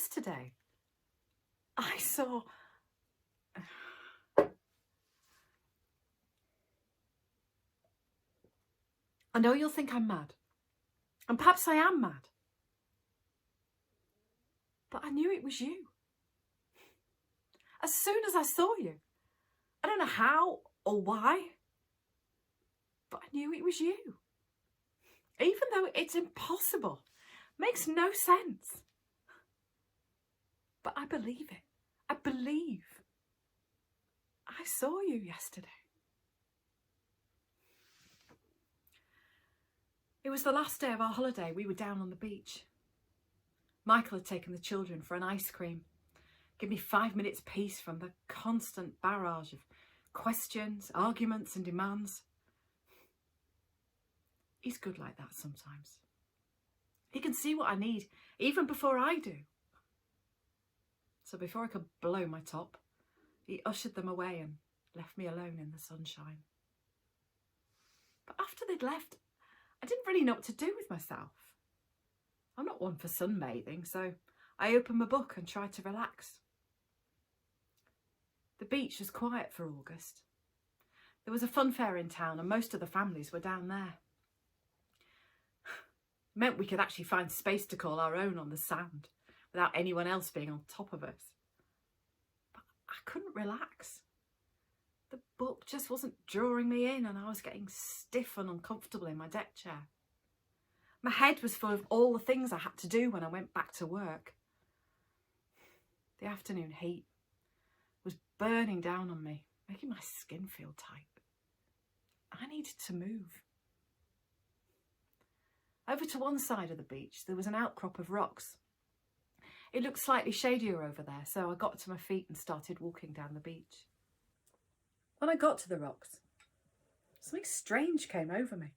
yesterday I saw... I know you'll think I'm mad, and perhaps I am mad, but I knew it was you. As soon as I saw you, I don't know how or why, but I knew it was you. Even though it's impossible, makes no sense. But I believe it. I believe. I saw you yesterday. It was the last day of our holiday. We were down on the beach. Michael had taken the children for an ice cream. Give me 5 minutes peace from the constant barrage of questions, arguments and demands. He's good like that sometimes. He can see what I need even before I do. So before I could blow my top, he ushered them away and left me alone in the sunshine. But after they'd left, I didn't really know what to do with myself. I'm not one for sunbathing, so I opened my book and tried to relax. The beach was quiet for August. There was a fun fair in town and most of the families were down there. It meant we could actually find space to call our own on the sand without anyone else being on top of us. But I couldn't relax. The book just wasn't drawing me in and I was getting stiff and uncomfortable in my deck chair. My head was full of all the things I had to do when I went back to work. The afternoon heat was burning down on me, making my skin feel tight. I needed to move. Over to one side of the beach, there was an outcrop of rocks. It looked slightly shadier over there, so I got to my feet and started walking down the beach. When I got to the rocks, something strange came over me.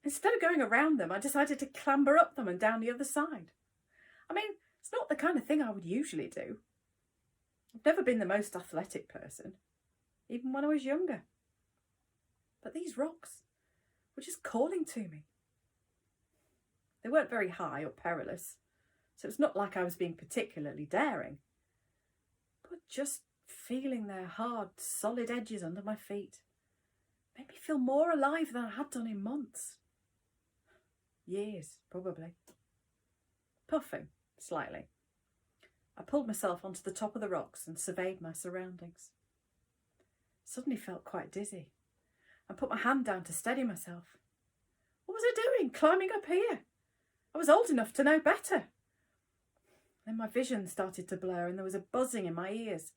Instead of going around them, I decided to clamber up them and down the other side. I mean, it's not the kind of thing I would usually do. I've never been the most athletic person, even when I was younger. But these rocks were just calling to me. They weren't very high or perilous, so it's not like I was being particularly daring, but just feeling their hard, solid edges under my feet made me feel more alive than I had done in months. Years, probably. Puffing slightly, I pulled myself onto the top of the rocks and surveyed my surroundings. Suddenly felt quite dizzy and put my hand down to steady myself. What was I doing climbing up here? I was old enough to know better. Then my vision started to blur and there was a buzzing in my ears.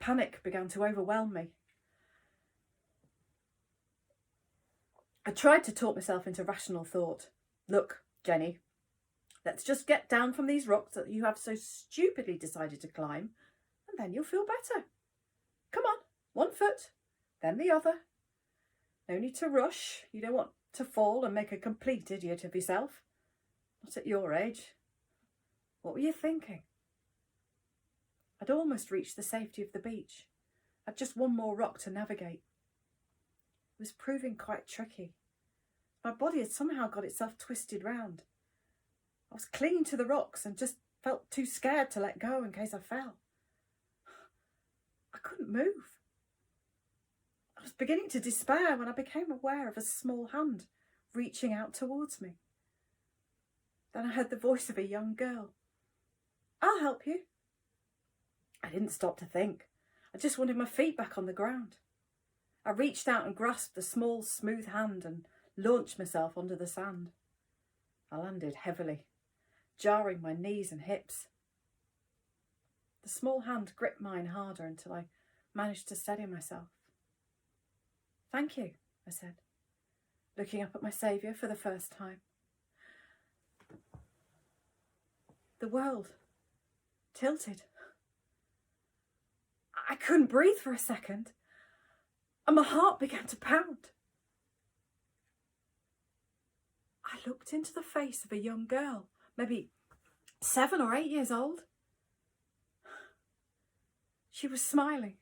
Panic began to overwhelm me. I tried to talk myself into rational thought. Look, Jenny, let's just get down from these rocks that you have so stupidly decided to climb, and then you'll feel better. Come on, one foot, then the other. No need to rush. You don't want to fall and make a complete idiot of yourself. Not at your age. What were you thinking? I'd almost reached the safety of the beach. I'd just one more rock to navigate. It was proving quite tricky. My body had somehow got itself twisted round. I was clinging to the rocks and just felt too scared to let go in case I fell. I couldn't move. I was beginning to despair when I became aware of a small hand reaching out towards me. Then I heard the voice of a young girl. I'll help you. I didn't stop to think. I just wanted my feet back on the ground. I reached out and grasped the small, smooth hand and launched myself onto the sand. I landed heavily, jarring my knees and hips. The small hand gripped mine harder until I managed to steady myself. Thank you, I said, looking up at my saviour for the first time. The world tilted. I couldn't breathe for a second, and my heart began to pound. I looked into the face of a young girl, maybe 7 or 8 years old. She was smiling,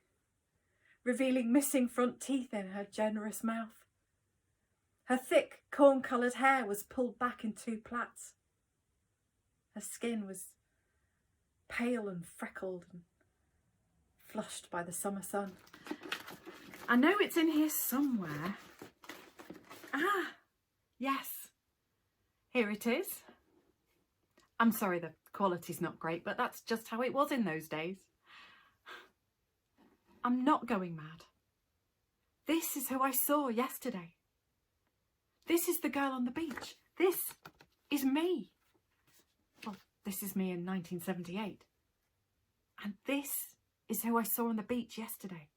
revealing missing front teeth in her generous mouth. Her thick, corn-coloured hair was pulled back in 2 plaits. Her skin was pale and freckled and flushed by the summer sun. I know it's in here somewhere. Ah, yes, here it is. I'm sorry the quality's not great, but that's just how it was in those days. I'm not going mad. This is who I saw yesterday. This is the girl on the beach. This is me. Well, this is me in 1978. And this is who I saw on the beach yesterday.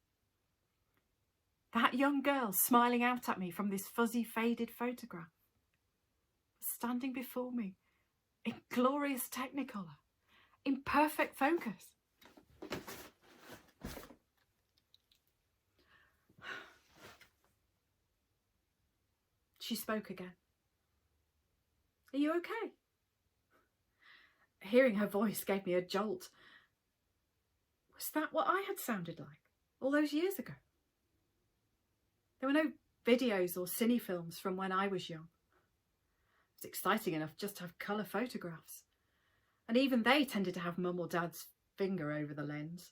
That young girl smiling out at me from this fuzzy, faded photograph, standing before me in glorious Technicolor, in perfect focus. She spoke again. Are you okay? Hearing her voice gave me a jolt. Was that what I had sounded like all those years ago? There were no videos or cine films from when I was young. It was exciting enough just to have colour photographs. And even they tended to have mum or dad's finger over the lens.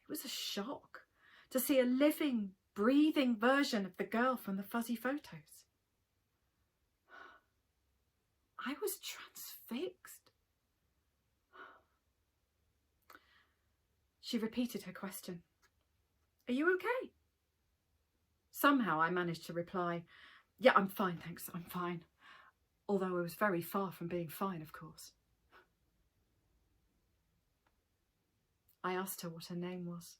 It was a shock to see a living, breathing version of the girl from the fuzzy photos. I was transfixed. She repeated her question. Are you okay? Somehow I managed to reply, yeah, I'm fine, thanks, I'm fine. Although I was very far from being fine, of course. I asked her what her name was.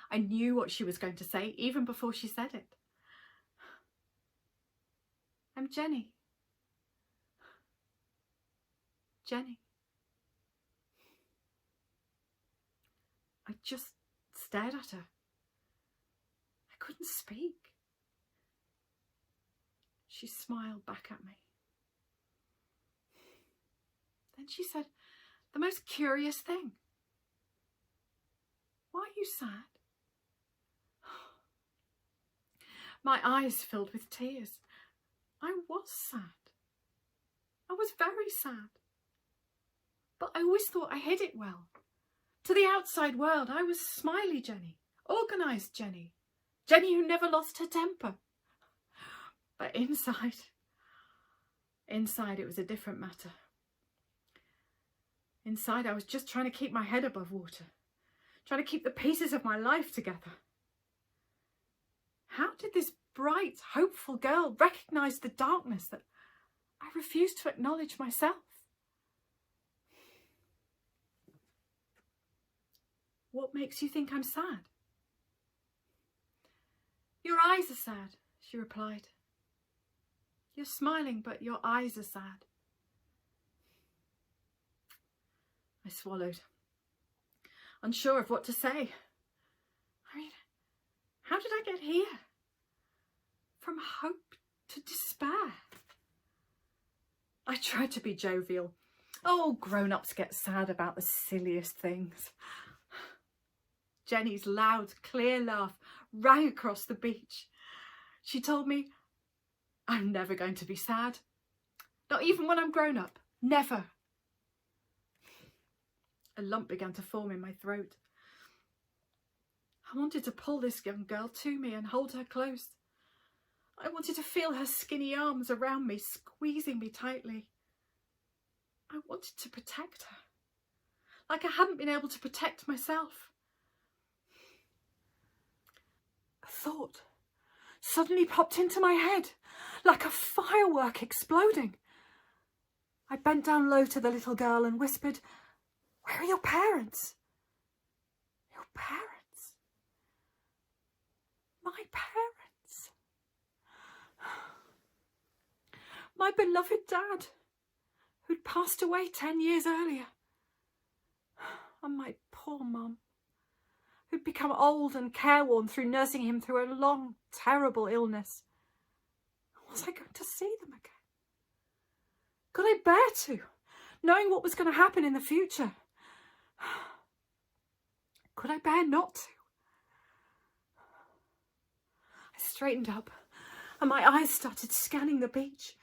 I knew what she was going to say even before she said it. I'm Jenny. Jenny. I just stared at her. I couldn't speak. She smiled back at me. Then she said the most curious thing. Why are you sad? My eyes filled with tears. I was sad. I was very sad. But I always thought I hid it well. To the outside world, I was smiley Jenny, organised Jenny, Jenny who never lost her temper. But inside it was a different matter. Inside, I was just trying to keep my head above water, trying to keep the pieces of my life together. How did this bright, hopeful girl recognise the darkness that I refused to acknowledge myself? What makes you think I'm sad? Your eyes are sad, she replied. You're smiling, but your eyes are sad. I swallowed, unsure of what to say. I mean, how did I get here? From hope to despair. I tried to be jovial. Oh, grown-ups get sad about the silliest things. Jenny's loud, clear laugh rang across the beach. She told me, I'm never going to be sad. Not even when I'm grown up. Never. A lump began to form in my throat. I wanted to pull this young girl to me and hold her close. I wanted to feel her skinny arms around me, squeezing me tightly. I wanted to protect her, like I hadn't been able to protect myself. A thought suddenly popped into my head, like a firework exploding. I bent down low to the little girl and whispered, "Where are your parents?" Your parents? My parents? My beloved dad, who'd passed away 10 years earlier. And my poor mum, who'd become old and careworn through nursing him through a long, terrible illness. Was I going to see them again? Could I bear to, knowing what was going to happen in the future? Could I bear not to? I straightened up and my eyes started scanning the beach.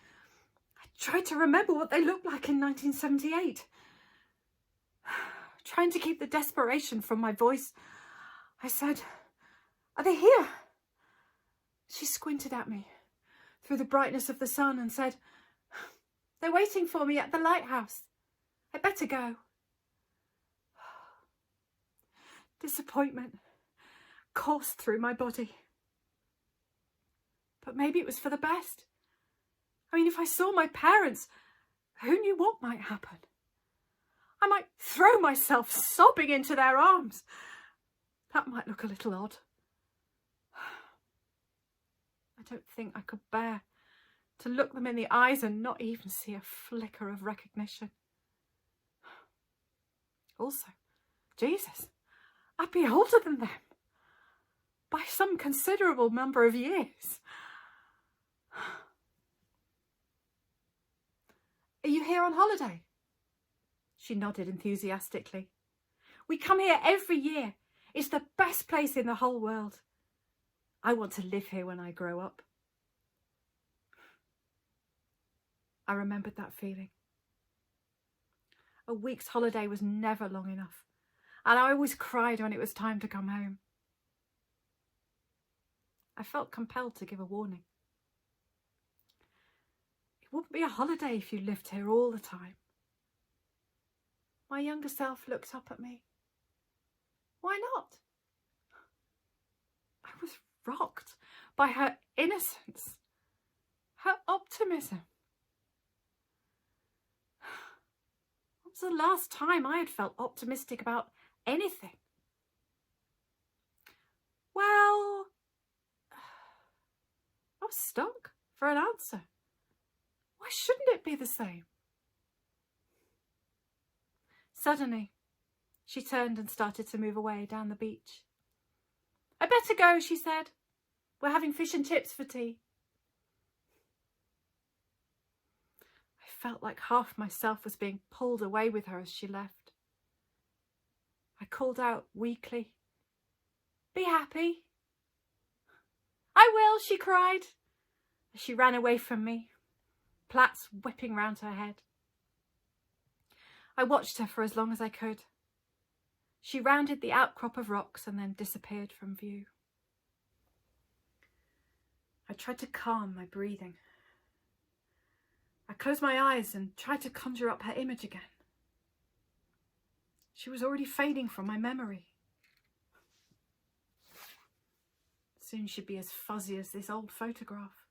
I tried to remember what they looked like in 1978. Trying to keep the desperation from my voice, I said, "Are they here?" She squinted at me through the brightness of the sun and said, "They're waiting for me at the lighthouse. I'd better go." Disappointment coursed through my body. But maybe it was for the best. I mean, if I saw my parents, who knew what might happen? I might throw myself sobbing into their arms. That might look a little odd. I don't think I could bear to look them in the eyes and not even see a flicker of recognition. Also, Jesus, I'd be older than them by some considerable number of years. "Are you here on holiday?" She nodded enthusiastically. "We come here every year. It's the best place in the whole world. I want to live here when I grow up." I remembered that feeling. A week's holiday was never long enough, and I always cried when it was time to come home. I felt compelled to give a warning. It wouldn't be a holiday if you lived here all the time. My younger self looked up at me. Why not? I was rocked by her innocence, her optimism. When was the last time I had felt optimistic about anything? Well, I was stuck for an answer. Why shouldn't it be the same? Suddenly, she turned and started to move away down the beach. "I'd better go," she said. "We're having fish and chips for tea." I felt like half myself was being pulled away with her as she left. I called out weakly, "Be happy." "I will," she cried, as she ran away from me, plaits whipping round her head. I watched her for as long as I could. She rounded the outcrop of rocks and then disappeared from view. I tried to calm my breathing. I closed my eyes and tried to conjure up her image again. She was already fading from my memory. Soon she'd be as fuzzy as this old photograph.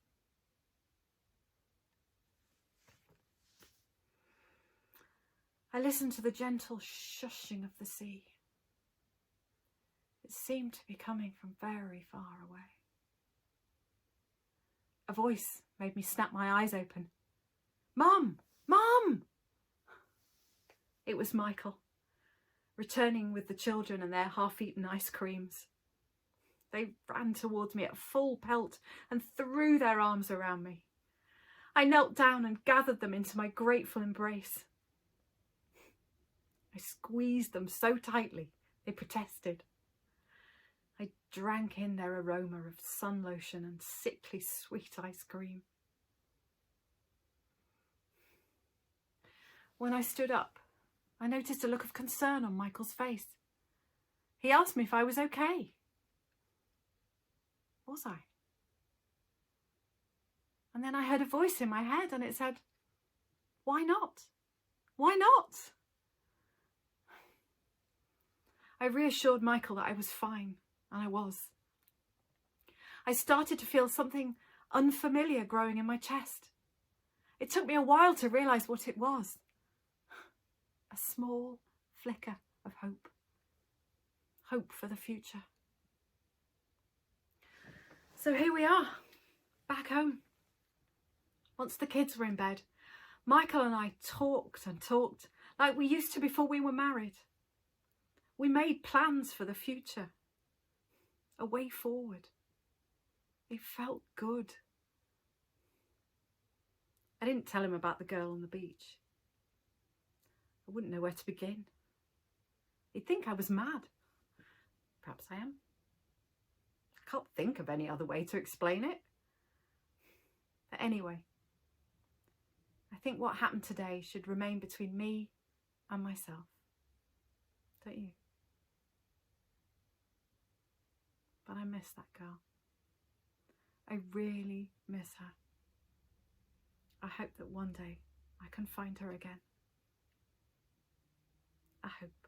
I listened to the gentle shushing of the sea. It seemed to be coming from very far away. A voice made me snap my eyes open. "Mum! Mum!" It was Michael, returning with the children and their half-eaten ice creams. They ran towards me at full pelt and threw their arms around me. I knelt down and gathered them into my grateful embrace. I squeezed them so tightly they protested. I drank in their aroma of sun lotion and sickly sweet ice cream. When I stood up, I noticed a look of concern on Michael's face. He asked me if I was okay. Was I? And then I heard a voice in my head and it said, "Why not? Why not?" I reassured Michael that I was fine, and I was. I started to feel something unfamiliar growing in my chest. It took me a while to realise what it was. A small flicker of hope. Hope for the future. So here we are, back home. Once the kids were in bed, Michael and I talked and talked like we used to before we were married. We made plans for the future, a way forward. It felt good. I didn't tell him about the girl on the beach. I wouldn't know where to begin. He'd think I was mad. Perhaps I am. I can't think of any other way to explain it. But anyway, I think what happened today should remain between me and myself. don't you? But I miss that girl. I really miss her. I hope that one day I can find her again. I hope.